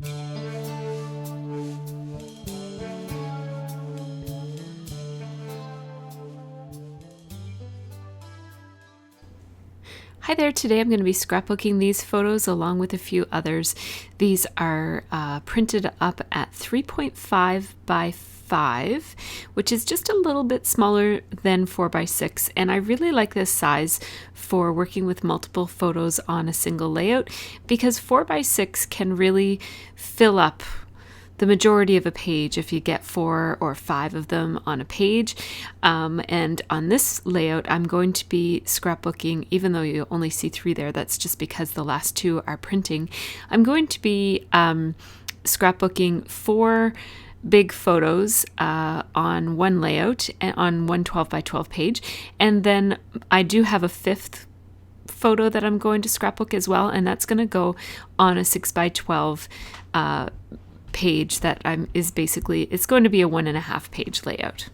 Hi there, today I'm going to be scrapbooking these photos along with a few others. These are printed up at 3.5 by 5, which is just a little bit smaller than 4 by 6, and I really like this size for working with multiple photos on a single layout because 4 by 6 can really fill up the majority of a page if you get 4 or 5 of them on a page. And on this layout, I'm going to be scrapbooking, even though you only see 3 there, that's just because the last 2 are printing. I'm going to be scrapbooking 4 big photos on one layout, on one 12 by 12 page. And then I do have a 5th photo that I'm going to scrapbook as well, and that's going to go on a 6 by 12 page that is basically, it's going to be a 1.5 page layout.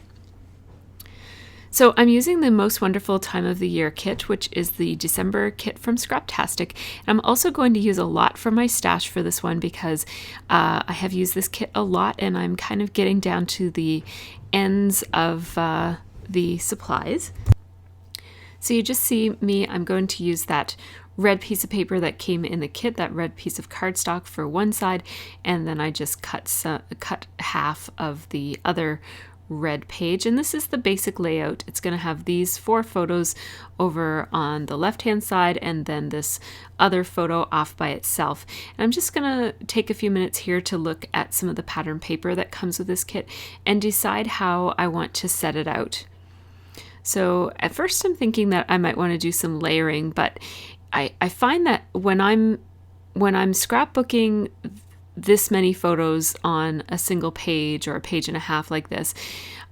So I'm using the Most Wonderful Time of the Year kit, which is the December kit from Scraptastic. I'm also going to use a lot from my stash for this one because I have used this kit a lot and I'm kind of getting down to the ends of the supplies. So you just see me, I'm going to use that red piece of paper that came in the kit, that red piece of cardstock for one side, and then I just cut half of the other red page. And this is the basic layout. It's going to have these 4 photos over on the left hand side and then this other photo off by itself. And I'm just going to take a few minutes here to look at some of the pattern paper that comes with this kit and decide how I want to set it out. So at first I'm thinking that I might want to do some layering, but I find that when I'm scrapbooking this many photos on a single page or a page and a half like this,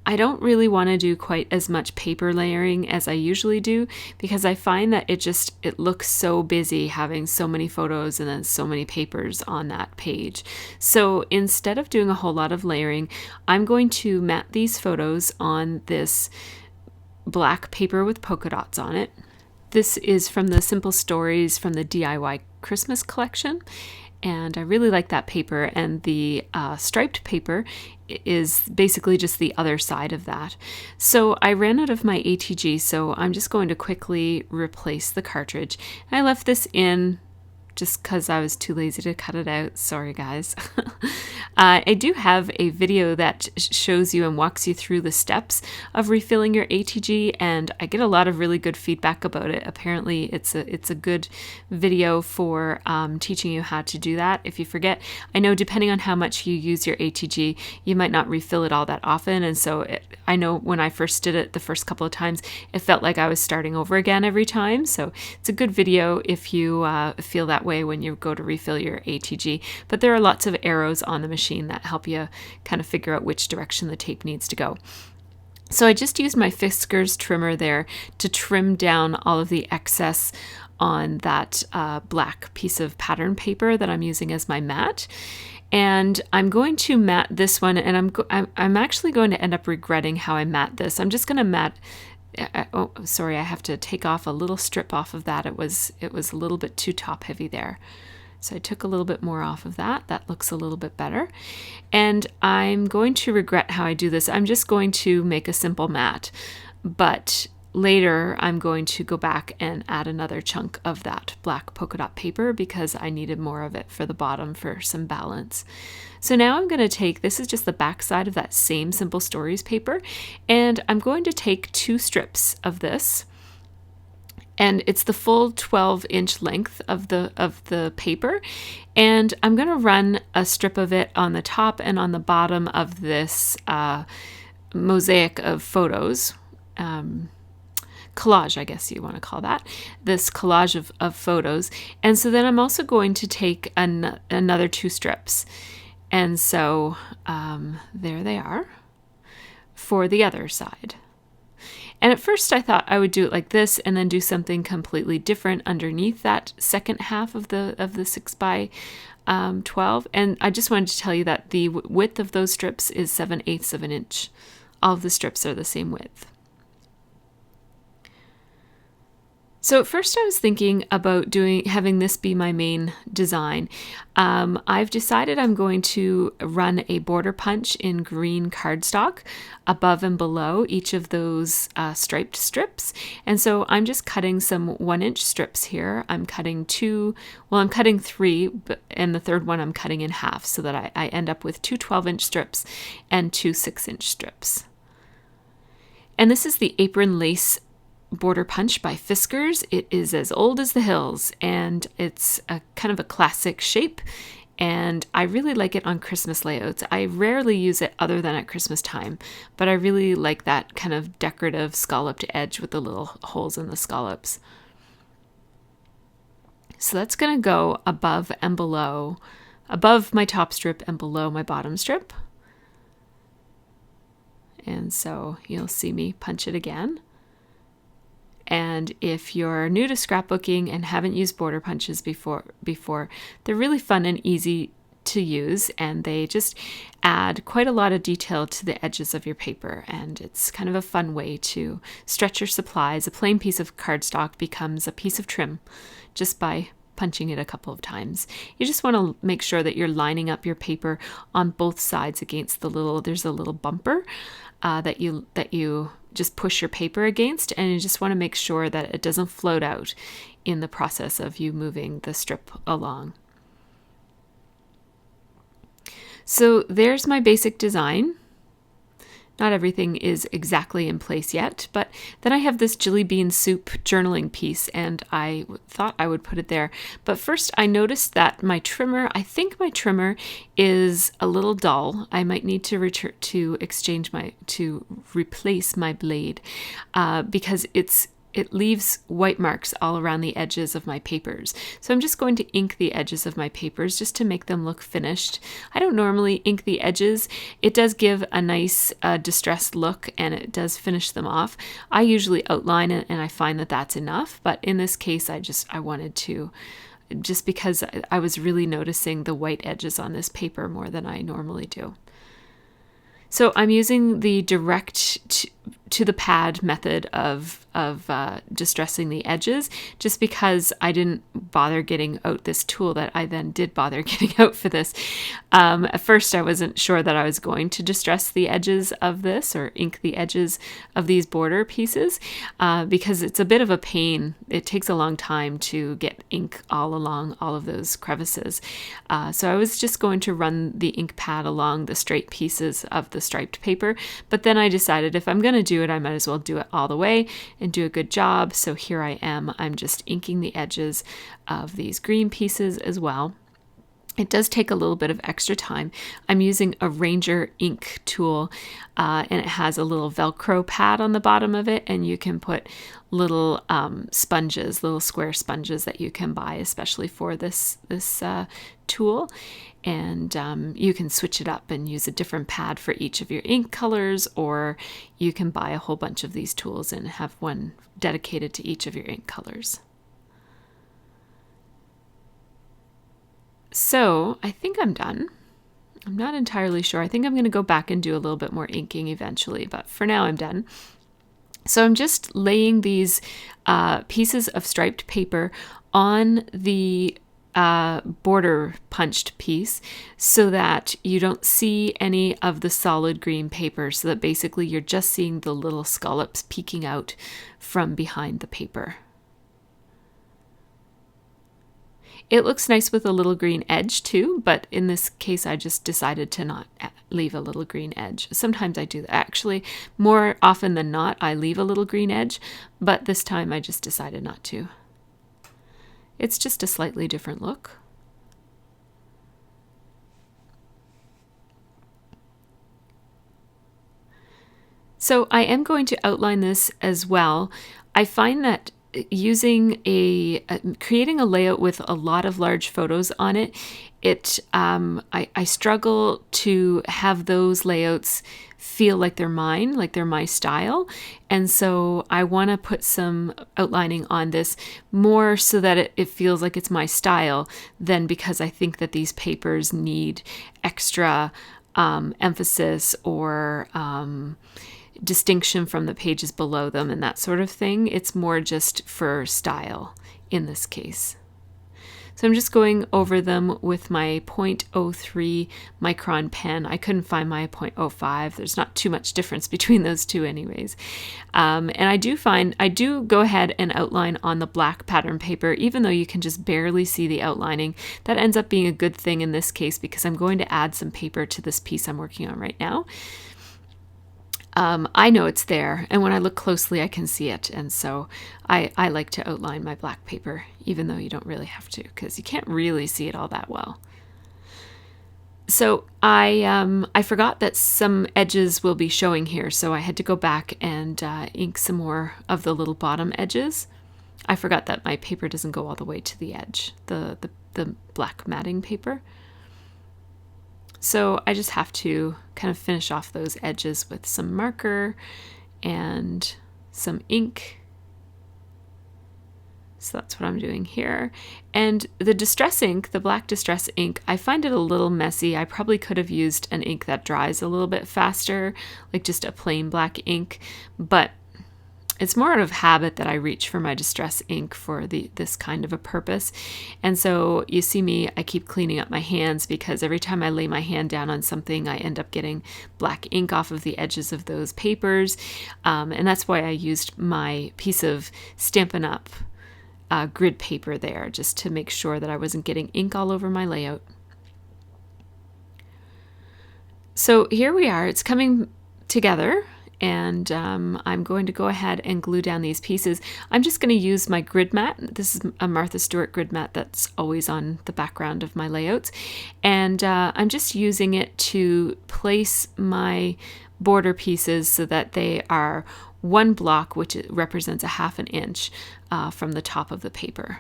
I don't really want to do quite as much paper layering as I usually do because I find that it looks so busy having so many photos and then so many papers on that page. So instead of doing a whole lot of layering, I'm going to mat these photos on this black paper with polka dots on it. This is from the Simple Stories from the DIY Christmas collection, and I really like that paper, and the striped paper is basically just the other side of that. So I ran out of my ATG, so I'm just going to quickly replace the cartridge. I left this in just because I was too lazy to cut it out. Sorry, guys. I do have a video that shows you and walks you through the steps of refilling your ATG, and I get a lot of really good feedback about it. Apparently, it's a good video for teaching you how to do that. If you forget, I know depending on how much you use your ATG, you might not refill it all that often, and so I know when I first did it the first couple of times, it felt like I was starting over again every time. So it's a good video if you feel that way when you go to refill your ATG. But there are lots of arrows on the machine that help you kind of figure out which direction the tape needs to go. So I just used my Fiskars trimmer there to trim down all of the excess on that black piece of pattern paper that I'm using as my mat. And I'm going to mat this one, and I'm actually going to end up regretting how I mat this. I'm just going to mat. Oh, sorry, I have to take off a little strip off of that. It was a little bit too top heavy there. So I took a little bit more off of that. That looks a little bit better. And I'm going to regret how I do this. I'm just going to make a simple mat, but later I'm going to go back and add another chunk of that black polka dot paper because I needed more of it for the bottom for some balance. So now I'm going to take, this is just the back side of that same Simple Stories paper, and I'm going to take 2 strips of this, and it's the full 12-inch length of the paper, and I'm going to run a strip of it on the top and on the bottom of this mosaic of photos. Collage, I guess you want to call that, this collage of photos. And so then I'm also going to take another 2 strips. And so there they are for the other side. And at first I thought I would do it like this and then do something completely different underneath that second half of the 6 by 12. And I just wanted to tell you that the width of those strips is 7/8 of an inch. All of the strips are the same width. So at first I was thinking about having this be my main design. I've decided I'm going to run a border punch in green cardstock above and below each of those striped strips. And so I'm just cutting some 1-inch strips here. I'm cutting I'm cutting 3, and the third one I'm cutting in half so that I end up with 2 12-inch strips and 2 6-inch strips. And this is the apron lace border punch by Fiskars. It is as old as the hills, and it's a kind of a classic shape, and I really like it on Christmas layouts. I rarely use it other than at Christmas time, but I really like that kind of decorative scalloped edge with the little holes in the scallops. So that's going to go above and below, above my top strip and below my bottom strip. And so you'll see me punch it again. And if you're new to scrapbooking and haven't used border punches before, they're really fun and easy to use, and they just add quite a lot of detail to the edges of your paper, and it's kind of a fun way to stretch your supplies. A plain piece of cardstock becomes a piece of trim just by punching it a couple of times. You just want to make sure that you're lining up your paper on both sides against there's a little bumper that you just push your paper against, and you just want to make sure that it doesn't float out in the process of you moving the strip along. So there's my basic design. Not everything is exactly in place yet, but then I have this jelly bean soup journaling piece, and I thought I would put it there. But first I noticed that I think my trimmer is a little dull. I might need to replace my blade because it leaves white marks all around the edges of my papers. So I'm just going to ink the edges of my papers just to make them look finished. I don't normally ink the edges. It does give a nice distressed look, and it does finish them off. I usually outline it, and I find that that's enough. But in this case, I wanted to, just because I was really noticing the white edges on this paper more than I normally do. So I'm using the direct to the pad method of distressing the edges, just because I didn't bother getting out this tool that I then did bother getting out for this. At first I wasn't sure that I was going to distress the edges of this or ink the edges of these border pieces because it's a bit of a pain. It takes a long time to get ink all along all of those crevices. So I was just going to run the ink pad along the straight pieces of the striped paper, but then I decided if I'm going to do it, I might as well do it all the way and do a good job. So here I am. I'm just inking the edges of these green pieces as well. It does take a little bit of extra time. I'm using a Ranger ink tool, and it has a little Velcro pad on the bottom of it, and you can put little sponges, little square sponges that you can buy, especially for this tool. And you can switch it up and use a different pad for each of your ink colors, or you can buy a whole bunch of these tools and have one dedicated to each of your ink colors. So I think I'm done. I'm not entirely sure. I think I'm going to go back and do a little bit more inking eventually, but for now I'm done. So I'm just laying these pieces of striped paper on the border punched piece so that you don't see any of the solid green paper, so that basically you're just seeing the little scallops peeking out from behind the paper. It looks nice with a little green edge too, but in this case I just decided to not leave a little green edge. Sometimes I do that. Actually, more often than not, I leave a little green edge, but this time I just decided not to. It's just a slightly different look. So I am going to outline this as well. I find that creating a layout with a lot of large photos on it, I struggle to have those layouts feel like they're mine, like they're my style. And so I want to put some outlining on this more so that it feels like it's my style than because I think that these papers need extra emphasis or distinction from the pages below them and that sort of thing. It's more just for style in this case. So I'm just going over them with my 0.03 micron pen. I couldn't find my 0.05. There's not too much difference between those two anyways. And I do go ahead and outline on the black pattern paper, even though you can just barely see the outlining. That ends up being a good thing in this case because I'm going to add some paper to this piece I'm working on right now. I know it's there, and when I look closely, I can see it. And so I like to outline my black paper, even though you don't really have to, because you can't really see it all that well. So I forgot that some edges will be showing here, so I had to go back and ink some more of the little bottom edges. I forgot that my paper doesn't go all the way to the edge, the black matting paper. So I just have to kind of finish off those edges with some marker and some ink. So that's what I'm doing here. And the distress ink, the black distress ink, I find it a little messy. I probably could have used an ink that dries a little bit faster, like just a plain black ink, but it's more out of habit that I reach for my distress ink for this kind of a purpose. And so you see me, I keep cleaning up my hands because every time I lay my hand down on something, I end up getting black ink off of the edges of those papers. And that's why I used my piece of Stampin' Up! Grid paper there, just to make sure that I wasn't getting ink all over my layout. So here we are, it's coming together. And I'm going to go ahead and glue down these pieces. I'm just going to use my grid mat. This is a Martha Stewart grid mat that's always on the background of my layouts. And I'm just using it to place my border pieces so that they are one block, which represents a ½ inch from the top of the paper.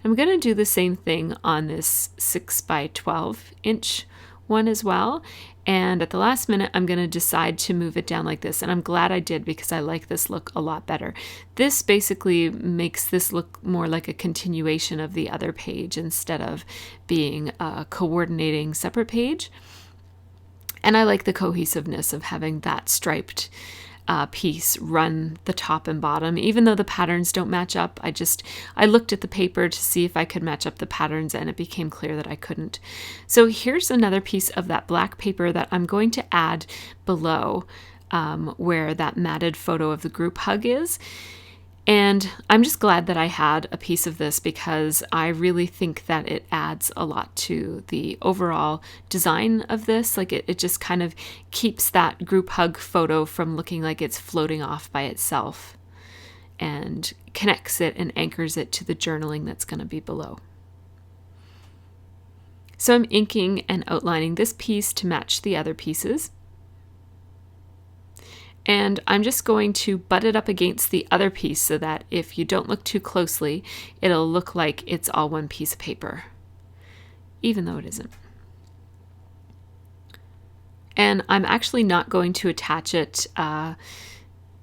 I'm going to do the same thing on this 6 by 12 inch one as well. And at the last minute, I'm going to decide to move it down like this. And I'm glad I did because I like this look a lot better. This basically makes this look more like a continuation of the other page instead of being a coordinating separate page. And I like the cohesiveness of having that striped piece run the top and bottom, even though the patterns don't match up. I looked at the paper to see if I could match up the patterns, and it became clear that I couldn't. So here's another piece of that black paper that I'm going to add below where that matted photo of the group hug is. And I'm just glad that I had a piece of this because I really think that it adds a lot to the overall design of this. Like it just kind of keeps that group hug photo from looking like it's floating off by itself and connects it and anchors it to the journaling that's going to be below. So I'm inking and outlining this piece to match the other pieces. And I'm just going to butt it up against the other piece so that if you don't look too closely, it'll look like it's all one piece of paper, even though it isn't. And I'm actually not going to attach it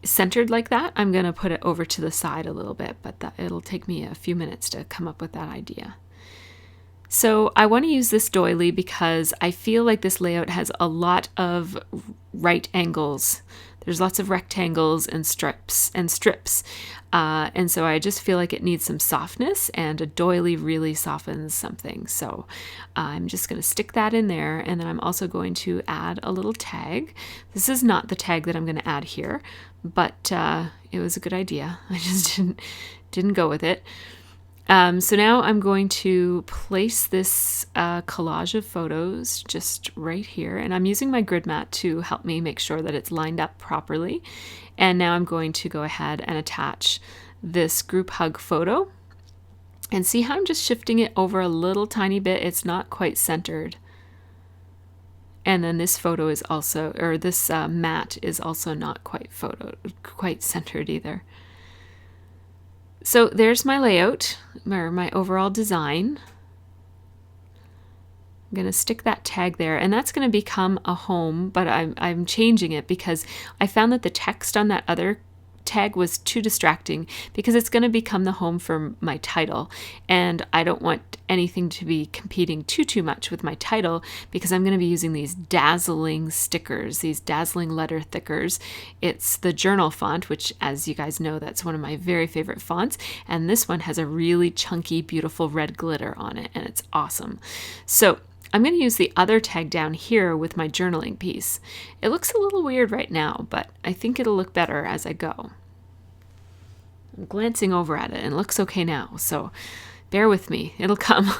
centered like that. I'm going to put it over to the side a little bit, but it'll take me a few minutes to come up with that idea. So I want to use this doily because I feel like this layout has a lot of right angles. There's lots of rectangles and strips. And so I just feel like it needs some softness, and a doily really softens something. So I'm just going to stick that in there, and then I'm also going to add a little tag. This is not the tag that I'm going to add here, but it was a good idea. I just didn't go with it. So now I'm going to place this collage of photos just right here, and I'm using my grid mat to help me make sure that it's lined up properly. And now I'm going to go ahead and attach this group hug photo, and see how I'm just shifting it over a little tiny bit. It's not quite centered. And then this photo is also, or this mat is also not quite centered either. So there's my layout, or my overall design. I'm going to stick that tag there, and that's going to become a home, but I'm changing it because I found that the text on that other tag was too distracting because it's going to become the home for my title, and I don't want anything to be competing too much with my title because I'm going to be using these dazzling stickers, these dazzling letter thickers. It's the journal font, which, as you guys know, that's one of my very favorite fonts, and this one has a really chunky, beautiful red glitter on it, and it's awesome. So I'm going to use the other tag down here with my journaling piece. It looks a little weird right now, but I think it'll look better as I go. I'm glancing over at it and it looks okay now, so bear with me, it'll come.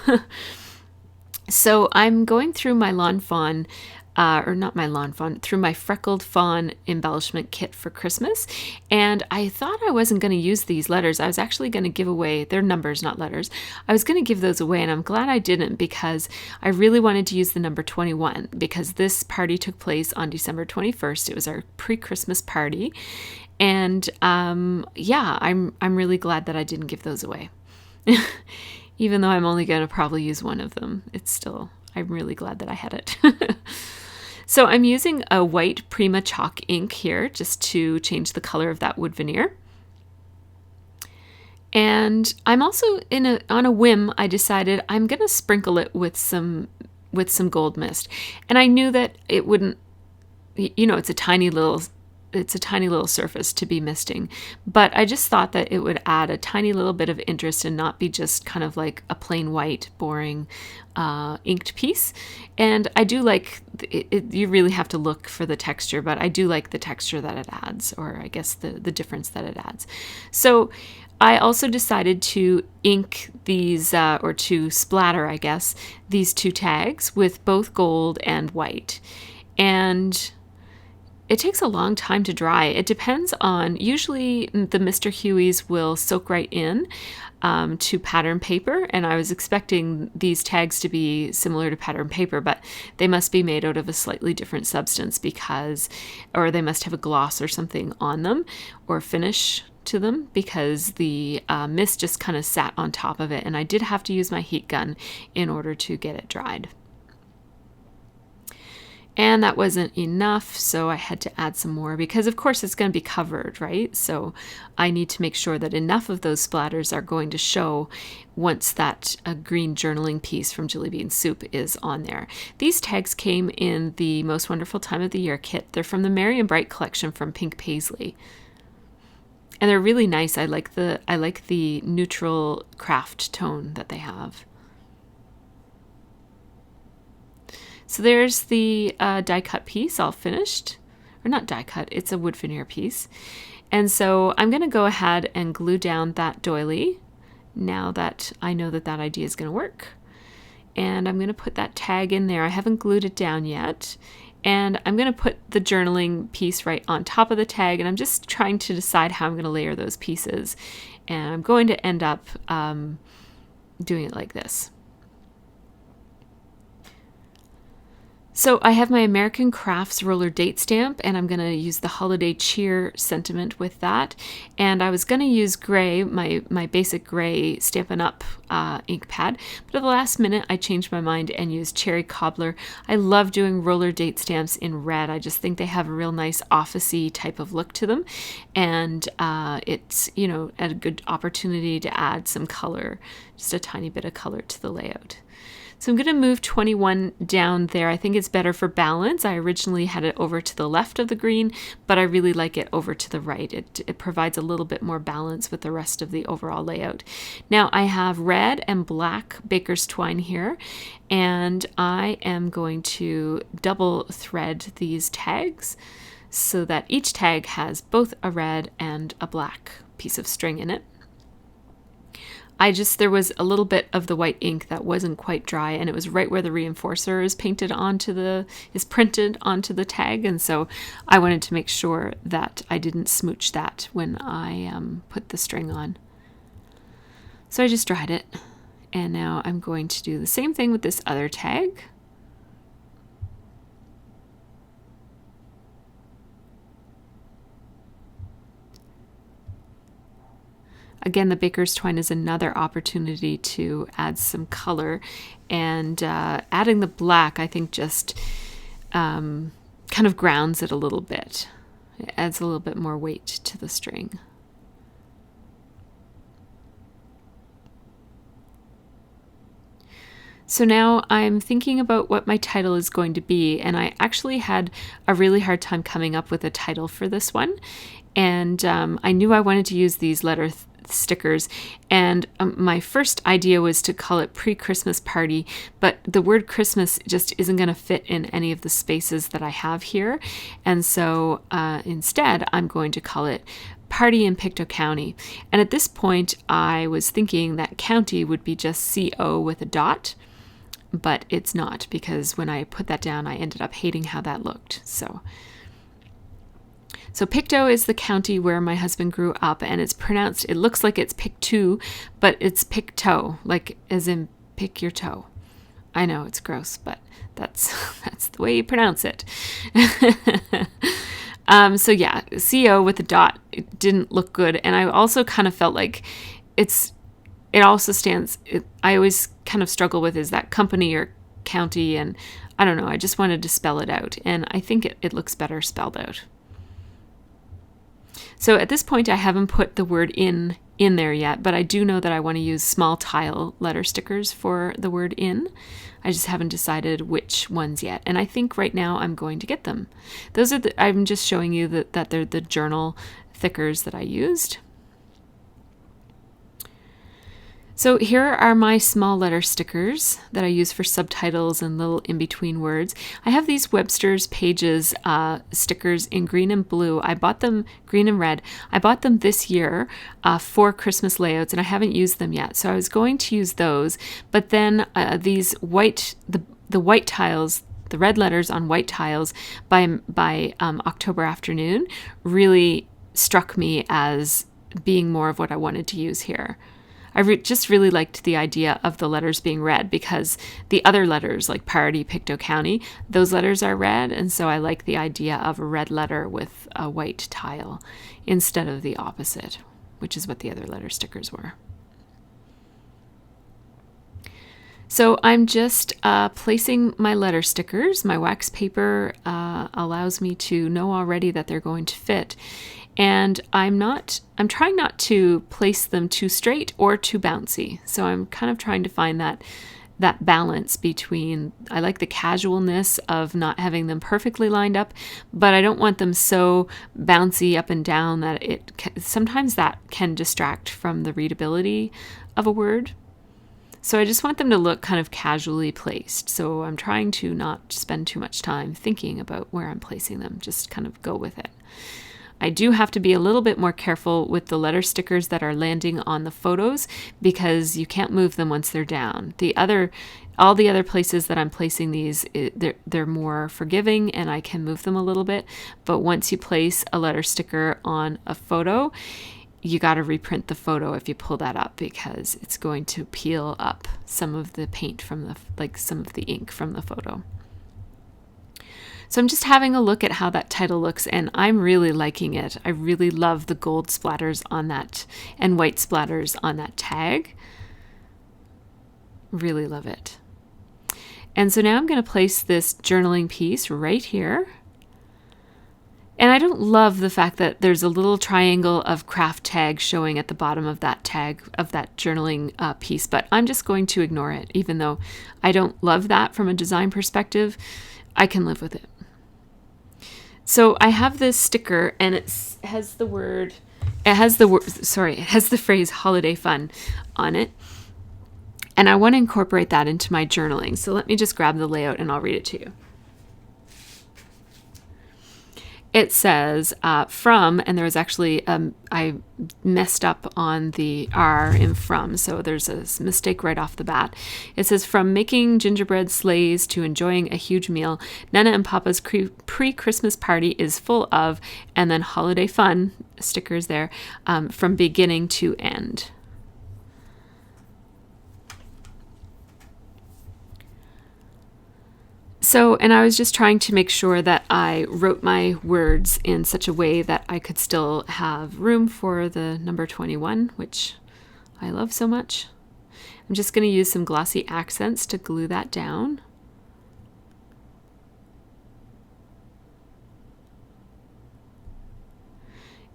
So I'm going through my Lawn Fawn, through my Freckled Fawn embellishment kit for Christmas. And I thought I wasn't going to use these letters. I was actually going to give away, they're numbers, not letters. I was going to give those away, and I'm glad I didn't because I really wanted to use the number 21 because this party took place on December 21st. It was our pre-Christmas party. And yeah, I'm really glad that I didn't give those away. Even though I'm only going to probably use one of them, I'm really glad that I had it. So I'm using a white Prima chalk ink here just to change the color of that wood veneer. And I'm also on a whim, I decided I'm going to sprinkle it with some gold mist. And I knew that it wouldn't, it's a tiny little surface to be misting, but I just thought that it would add a tiny little bit of interest and not be just kind of like a plain white, boring inked piece. And I do like it. You really have to look for the texture, but I do like the texture that it adds, or I guess the difference that it adds. So I also decided to ink these, or to splatter, I guess, these two tags with both gold and white. And it takes a long time to dry. It depends on, usually the Mr. Huey's will soak right in to pattern paper, and I was expecting these tags to be similar to pattern paper, but they must be made out of a slightly different substance or they must have a gloss or something on them, or finish to them, because the mist just kind of sat on top of it, and I did have to use my heat gun in order to get it dried. And that wasn't enough, so I had to add some more because, of course, it's going to be covered, right? So I need to make sure that enough of those splatters are going to show once that green journaling piece from Jelly Bean Soup is on there. These tags came in the Most Wonderful Time of the Year kit. They're from the Merry and Bright collection from Pink Paisley. And they're really nice. I like the neutral craft tone that they have. So there's the die cut piece all finished, or not die cut, it's a wood veneer piece. And so I'm going to go ahead and glue down that doily now that I know that idea is going to work. And I'm going to put that tag in there. I haven't glued it down yet. And I'm going to put the journaling piece right on top of the tag, and I'm just trying to decide how I'm going to layer those pieces. And I'm going to end up doing it like this. So I have my American Crafts roller date stamp, and I'm going to use the holiday cheer sentiment with that. And I was going to use gray, my basic gray Stampin' Up! Ink pad, but at the last minute I changed my mind and used Cherry Cobbler. I love doing roller date stamps in red. I just think they have a real nice office-y type of look to them, and it's a good opportunity to add some color, just a tiny bit of color to the layout. So I'm going to move 21 down there. I think it's better for balance. I originally had it over to the left of the green, but I really like it over to the right. It provides a little bit more balance with the rest of the overall layout. Now I have red and black baker's twine here, and I am going to double thread these tags so that each tag has both a red and a black piece of string in it. There was a little bit of the white ink that wasn't quite dry, and it was right where the reinforcer is printed onto the tag, and so I wanted to make sure that I didn't smooch that when I put the string on. So I just dried it, and now I'm going to do the same thing with this other tag. Again, the baker's twine is another opportunity to add some color, and adding the black, I think, just kind of grounds it a little bit. It adds a little bit more weight to the string. So now I'm thinking about what my title is going to be, and I actually had a really hard time coming up with a title for this one. And I knew I wanted to use these letter stickers, and my first idea was to call it Pre-Christmas Party, but the word Christmas just isn't going to fit in any of the spaces that I have here. And so instead, I'm going to call it Party in Pictou County. And at this point, I was thinking that county would be just CO with a dot, but it's not, because when I put that down, I ended up hating how that looked. So Pictou is the county where my husband grew up, and it's pronounced, it looks like it's Pictou, but it's Pictou, like as in pick your toe. I know it's gross, but that's the way you pronounce it. So yeah, CO with a dot, it didn't look good. And I also kind of felt like it also stands, I always kind of struggle with, is that company or county? And I don't know, I just wanted to spell it out. And I think it looks better spelled out. So at this point, I haven't put the word in there yet, but I do know that I want to use small tile letter stickers for the word in. I just haven't decided which ones yet. And I think right now I'm going to get them. Those are I'm just showing you that they're the journal thickers that I used. So here are my small letter stickers that I use for subtitles and little in-between words. I have these Webster's Pages stickers in green and blue. I bought them, green and red. I bought them this year for Christmas layouts, and I haven't used them yet. So I was going to use those, but then these white, the white tiles, the red letters on white tiles by October afternoon really struck me as being more of what I wanted to use here. I just really liked the idea of the letters being red, because the other letters, like Party, Pictou County, those letters are red, and so I like the idea of a red letter with a white tile instead of the opposite, which is what the other letter stickers were. So I'm just placing my letter stickers. My wax paper allows me to know already that they're going to fit. And I'm trying not to place them too straight or too bouncy. So I'm kind of trying to find that balance between, I like the casualness of not having them perfectly lined up, but I don't want them so bouncy up and down that sometimes that can distract from the readability of a word. So I just want them to look kind of casually placed. So I'm trying to not spend too much time thinking about where I'm placing them, just kind of go with it. I do have to be a little bit more careful with the letter stickers that are landing on the photos, because you can't move them once they're down. All the other places that I'm placing these, they're more forgiving and I can move them a little bit. But once you place a letter sticker on a photo, you got to reprint the photo if you pull that up, because it's going to peel up some of the paint from some of the ink from the photo. So I'm just having a look at how that title looks, and I'm really liking it. I really love the gold splatters on that and white splatters on that tag. Really love it. And so now I'm going to place this journaling piece right here. And I don't love the fact that there's a little triangle of craft tag showing at the bottom of that tag, of that journaling piece, but I'm just going to ignore it. Even though I don't love that from a design perspective, I can live with it. So I have this sticker, and it has the phrase holiday fun on it. And I want to incorporate that into my journaling. So let me just grab the layout and I'll read it to you. It says from, and there was actually, I messed up on the R in from, so there's a mistake right off the bat. It says, from making gingerbread sleighs to enjoying a huge meal, Nana and Papa's pre-Christmas party is full of, and then holiday fun, stickers there, from beginning to end. So, and I was just trying to make sure that I wrote my words in such a way that I could still have room for the number 21, which I love so much. I'm just going to use some glossy accents to glue that down.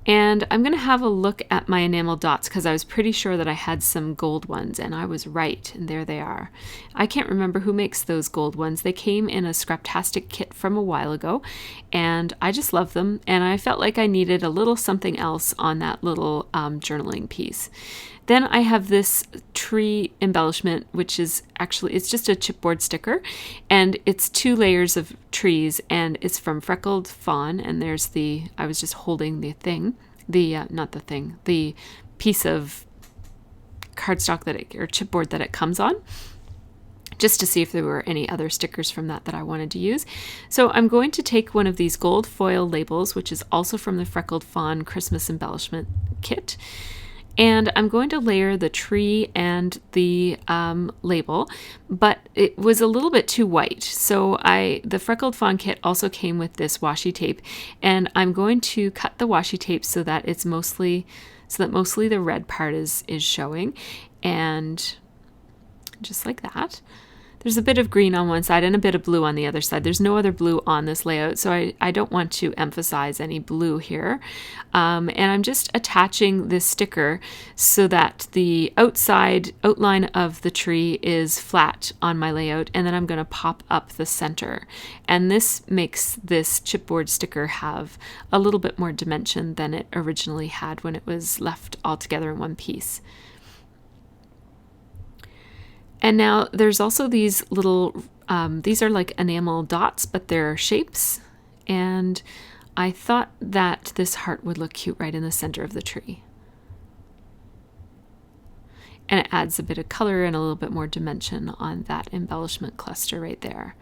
And I'm going to have a look at my enamel dots because I was pretty sure that I had some gold ones, and I was right, and there they are. I can't remember who makes those gold ones. They came in a Scraptastic kit from a while ago, and I just love them, and I felt like I needed a little something else on that little journaling piece. Then I have this tree embellishment, which is actually, it's just a chipboard sticker, and it's 2 layers of trees, and it's from Freckled Fawn, and there's the, I was just holding the thing, not the thing, the piece of cardstock that it, or chipboard that it comes on, just to see if there were any other stickers from that I wanted to use. So I'm going to take one of these gold foil labels, which is also from the Freckled Fawn Christmas embellishment kit, and I'm going to layer the tree and the label, but it was a little bit too white. So the Freckled Fawn kit also came with this washi tape, and I'm going to cut the washi tape so that it's mostly the red part is showing, and just like that. There's a bit of green on one side and a bit of blue on the other side. There's no other blue on this layout, so I don't want to emphasize any blue here. And I'm just attaching this sticker so that the outside outline of the tree is flat on my layout, and then I'm going to pop up the center. And this makes this chipboard sticker have a little bit more dimension than it originally had when it was left all together in one piece. And now there's also these little, these are like enamel dots, but they're shapes. And I thought that this heart would look cute right in the center of the tree. And it adds a bit of color and a little bit more dimension on that embellishment cluster right there.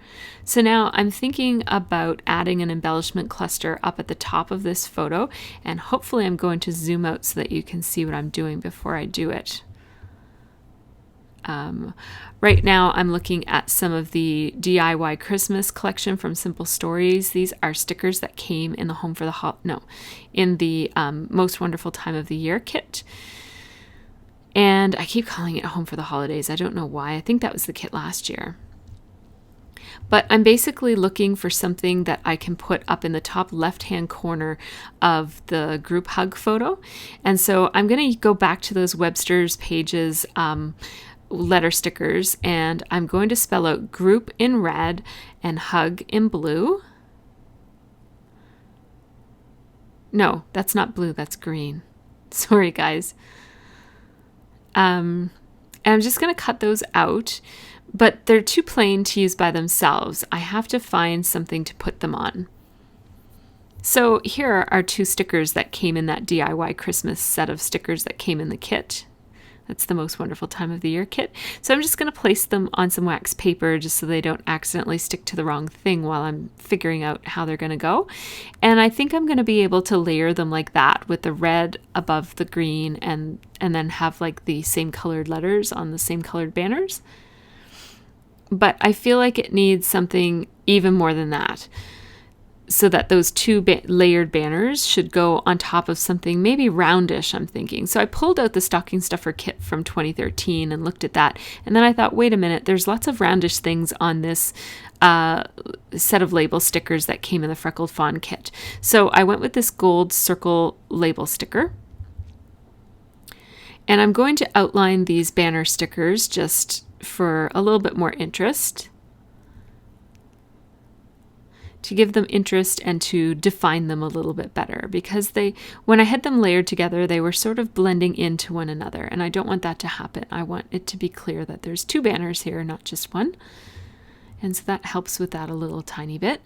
So now I'm thinking about adding an embellishment cluster up at the top of this photo, and hopefully I'm going to zoom out so that you can see what I'm doing before I do it. Right now I'm looking at some of the DIY Christmas collection from Simple Stories. These are stickers that came in the in the Most Wonderful Time of the Year kit. And I keep calling it Home for the Holidays. I don't know why. I think that was the kit last year. But I'm basically looking for something that I can put up in the top left-hand corner of the group hug photo. And so I'm going to go back to those Webster's Pages letter stickers, and I'm going to spell out group in red and hug in blue. No, that's not blue, that's green. Sorry, guys. And I'm just going to cut those out, but they're too plain to use by themselves. I have to find something to put them on. So here are 2 stickers that came in that DIY Christmas set of stickers that came in the kit. That's the Most Wonderful Time of the Year kit. So I'm just going to place them on some wax paper just so they don't accidentally stick to the wrong thing while I'm figuring out how they're going to go. And I think I'm going to be able to layer them like that, with the red above the green, and then have like the same colored letters on the same colored banners. But I feel like it needs something even more than that, so that those 2 layered banners should go on top of something maybe roundish, I'm thinking. So I pulled out the stocking stuffer kit from 2013 and looked at that. And then I thought, wait a minute, there's lots of roundish things on this set of label stickers that came in the Freckled Fawn kit. So I went with this gold circle label sticker. And I'm going to outline these banner stickers just for a little bit more interest, to give them interest and to define them a little bit better, because when I had them layered together, they were sort of blending into one another, and I don't want that to happen. I want it to be clear that there's 2 banners here, not just one. And so that helps with that a little tiny bit.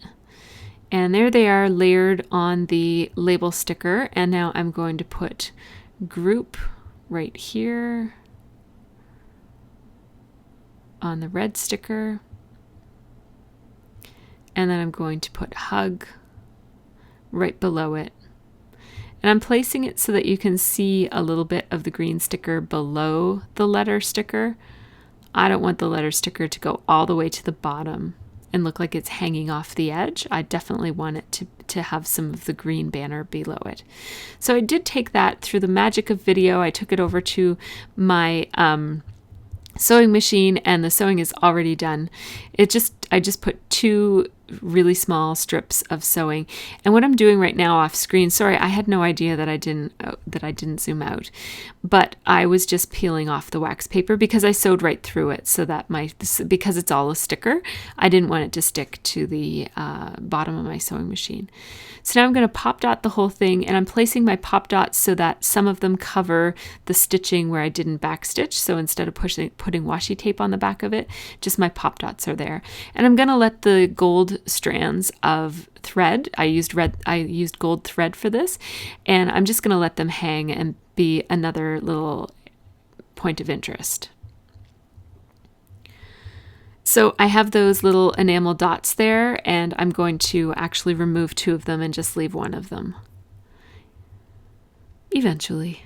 And there they are, layered on the label sticker. And now I'm going to put group right here on the red sticker. And then I'm going to put hug right below it. And I'm placing it so that you can see a little bit of the green sticker below the letter sticker. I don't want the letter sticker to go all the way to the bottom and look like it's hanging off the edge. I definitely want it to have some of the green banner below it. So I did take that through the magic of video. I took it over to my sewing machine, and the sewing is already done. I just put 2 really small strips of sewing. And what I'm doing right now off screen, sorry, I had no idea that I didn't zoom out, but I was just peeling off the wax paper because I sewed right through it, so that because it's all a sticker, I didn't want it to stick to the bottom of my sewing machine. So now I'm going to pop dot the whole thing, and I'm placing my pop dots so that some of them cover the stitching where I didn't backstitch. So instead of putting washi tape on the back of it, just my pop dots are there. And I'm going to let the gold strands of thread, I used gold thread for this, and I'm just going to let them hang and be another little point of interest. So I have those little enamel dots there, and I'm going to actually remove 2 of them and just leave 1 of them. Eventually.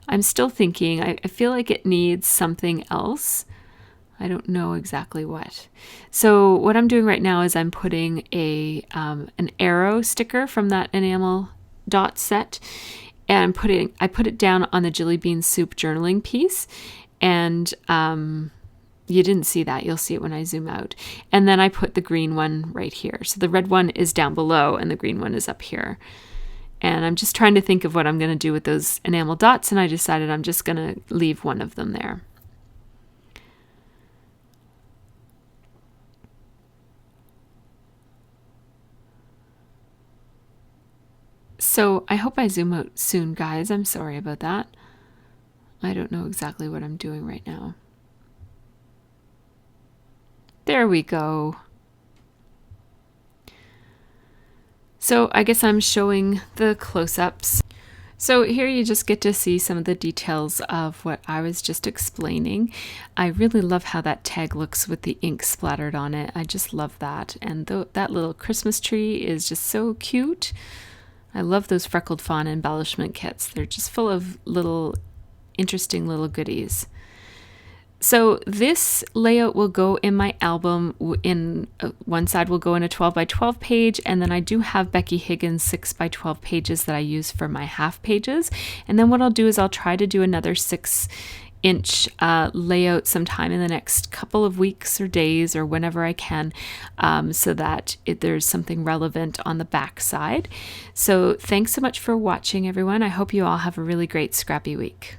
I'm still thinking, I feel like it needs something else. I don't know exactly what. So what I'm doing right now is I'm putting an arrow sticker from that enamel dot set, and I put it down on the Jelly Bean Soup journaling piece, and you didn't see that. You'll see it when I zoom out. And then I put the green one right here. So the red one is down below and the green one is up here. And I'm just trying to think of what I'm going to do with those enamel dots, and I decided I'm just going to leave 1 of them there. So I hope I zoom out soon, guys. I'm sorry about that. I don't know exactly what I'm doing right now. There we go. So I guess I'm showing the close-ups. So here you just get to see some of the details of what I was just explaining. I really love how that tag looks with the ink splattered on it. I just love that. And that little Christmas tree is just so cute. I love those freckled fawn embellishment kits. They're just full of little interesting little goodies. So this layout will go in my album. One side will go in a 12 by 12 page, and then I do have Becky Higgins 6 by 12 pages that I use for my half pages. And then what I'll do is I'll try to do another 6-inch layout sometime in the next couple of weeks or days or whenever I can, so that there's something relevant on the back side. So thanks so much for watching, everyone. I hope you all have a really great scrappy week.